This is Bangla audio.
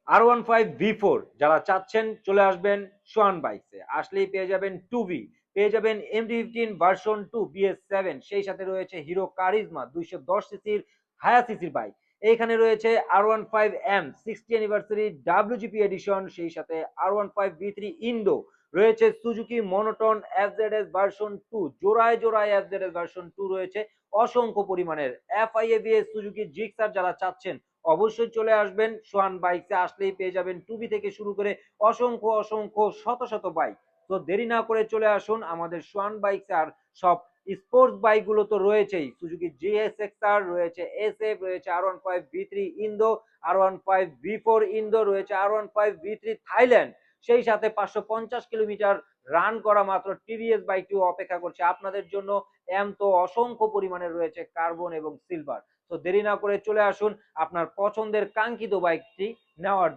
R15V4 যারা চাচ্ছেন চলে আসবেন সোয়ান বাইকসে, আসলেই পেয়ে যাবেন 2V, পেয়ে যাবেন MT-15 ভার্সন 2 BS7, সেই সাথে রয়েছে হিরো কারিজমা 210 সিসির হায়া সিসির বাইক। এইখানে রয়েছে R15M 60 অ্যানিভার্সারি WGP এডিশন, সেই সাথে R15V3 ইন্ডো, রয়েছে সুজুকি মনোটন FZS ভার্সন 2, জোড়ায় জোড়ায় FZS ভার্সন 2 রয়েছে অসংখ্য পরিমাণের। FIABS সুজুকি জিক্সার যারা চাচ্ছেন অবশ্যই চলে আসবেন সোহান বাইকসে, আসলেই পেয়ে যাবেন টুবি থেকে শুরু করে অসংখ্য অসংখ্য শত শত বাইক। তো দেরি না করে চলে আসুন আমাদের সোহান বাইকসে। আর সব স্পোর্টস বাইক গুলো তো রয়েছেই, সুজুকি GSXR রয়েছে, SF রয়েছে, R15V3 ইন্দো, R15V4 ইন্দো রয়েছে, R15V3 থাইল্যান্ড, সেই সাথে 550 কিলোমিটার রান করা মাত্র টিভিএস বাইকটিও অপেক্ষা করছে আপনাদের জন্য। এম তো অসংখ্য পরিমাণে রয়েছে কার্বন এবং সিলভার। তো দেরি না করে চলে আসুন আপনার পছন্দের কাঙ্ক্ষিত বাইকটি নেওয়ার